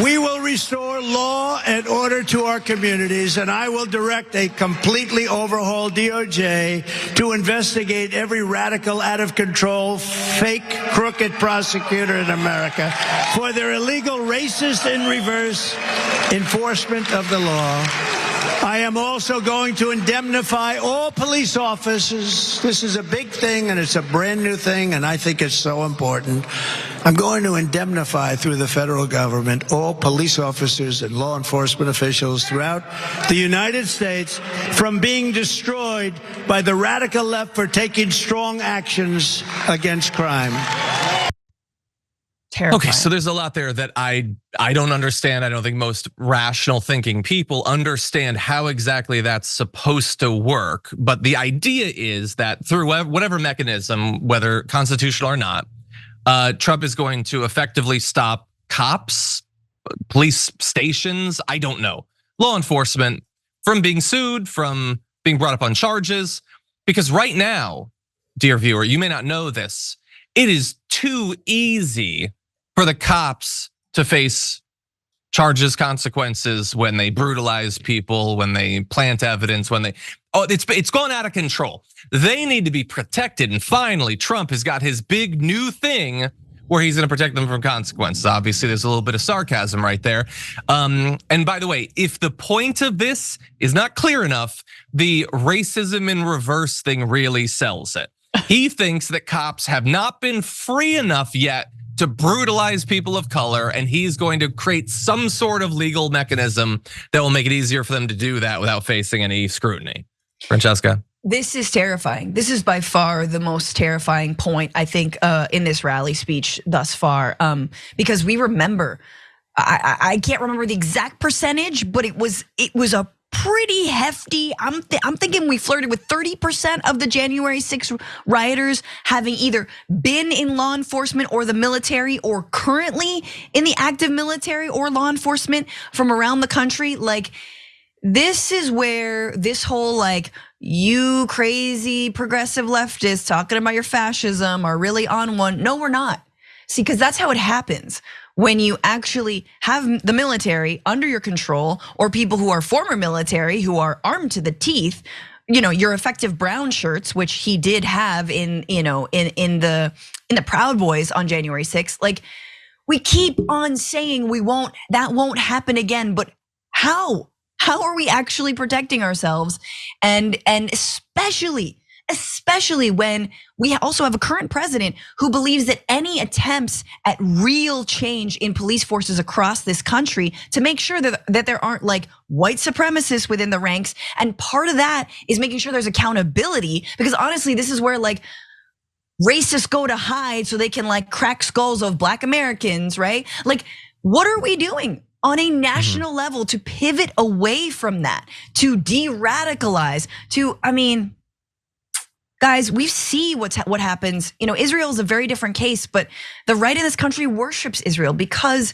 We will restore law and order to our communities, and I will direct a completely overhauled DOJ to investigate every radical, out of control, fake, crooked prosecutor in America for their illegal, racist, in reverse enforcement of the law. I am also going to indemnify all police officers. This is a big thing, and it's a brand new thing, and I think it's so important. I'm going to indemnify through the federal government all police officers and law enforcement officials throughout the United States from being destroyed by the radical left for taking strong actions against crime. Terrifying. Okay, so there's a lot there that I don't understand. I don't think most rational thinking people understand how exactly that's supposed to work. But the idea is that through whatever mechanism, whether constitutional or not, Trump is going to effectively stop cops, police stations, I don't know, law enforcement from being sued, from being brought up on charges. Because right now, dear viewer, you may not know this, it is too easy for the cops to face charges, consequences when they brutalize people, when they plant evidence, when they, it's gone out of control. They need to be protected. And finally, Trump has got his big new thing where he's gonna protect them from consequences. Obviously, there's a little bit of sarcasm right there. And by the way, if the point of this is not clear enough, the racism in reverse thing really sells it. He thinks that cops have not been free enough yet to brutalize people of color, and he's going to create some sort of legal mechanism that will make it easier for them to do that without facing any scrutiny. Francesca? This is terrifying. This is by far the most terrifying point, I think, in this rally speech thus far. Because we remember, I can't remember the exact percentage, but it was a pretty hefty. I'm thinking we flirted with 30% of the January 6th rioters having either been in law enforcement or the military, or currently in the active military or law enforcement from around the country. Like, this is where this whole like, you crazy progressive leftists talking about your fascism are really on one. No, we're not. See, because that's how it happens. When you actually have the military under your control, or people who are former military who are armed to the teeth, your effective brown shirts, which he did have in the Proud Boys on January 6th. Like, we keep on saying that won't happen again, but how? How are we actually protecting ourselves? And especially when we also have a current president who believes that any attempts at real change in police forces across this country to make sure that there aren't like white supremacists within the ranks. And part of that is making sure there's accountability, because honestly, this is where like racists go to hide so they can like crack skulls of Black Americans, right? Like, what are we doing on a national level to pivot away from that, to de-radicalize, guys, we see what happens. Israel is a very different case, but the right in this country worships Israel because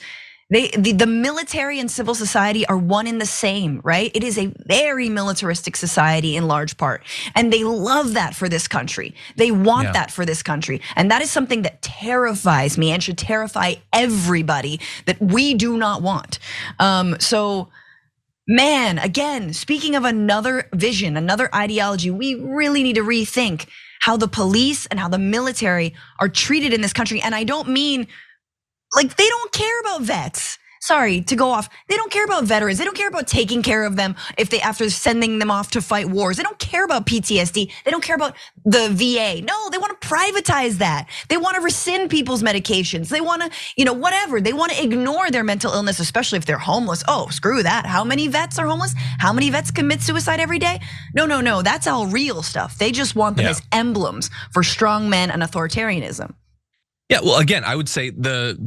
the military and civil society are one and the same, right? It is a very militaristic society in large part, and they love that for this country. They want that for this country, and that is something that terrifies me and should terrify everybody, that we do not want. So, man, again, speaking of another vision, another ideology, we really need to rethink how the police and how the military are treated in this country. And I don't mean like they don't care about vets. Sorry to go off. They don't care about veterans. They don't care about taking care of them after sending them off to fight wars. They don't care about PTSD. They don't care about the VA. No, they want to privatize that. They want to rescind people's medications. They want to, whatever. They want to ignore their mental illness, especially if they're homeless. Oh, screw that. How many vets are homeless? How many vets commit suicide every day? No. That's all real stuff. They just want them as emblems for strong men and authoritarianism. Yeah, well, again, I would say the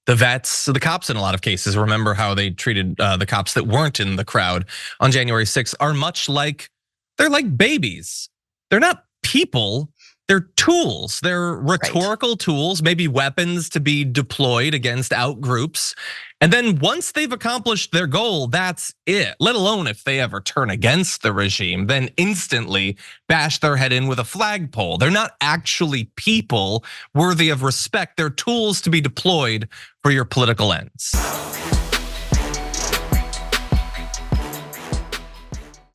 vets, the cops in a lot of cases, remember how they treated the cops that weren't in the crowd on January 6th, are much like, they're like babies. They're not people, they're tools. They're rhetorical tools, maybe weapons to be deployed against out groups. And then once they've accomplished their goal, that's it. Let alone if they ever turn against the regime, then instantly bash their head in with a flagpole. They're not actually people worthy of respect. They're tools to be deployed for for your political ends.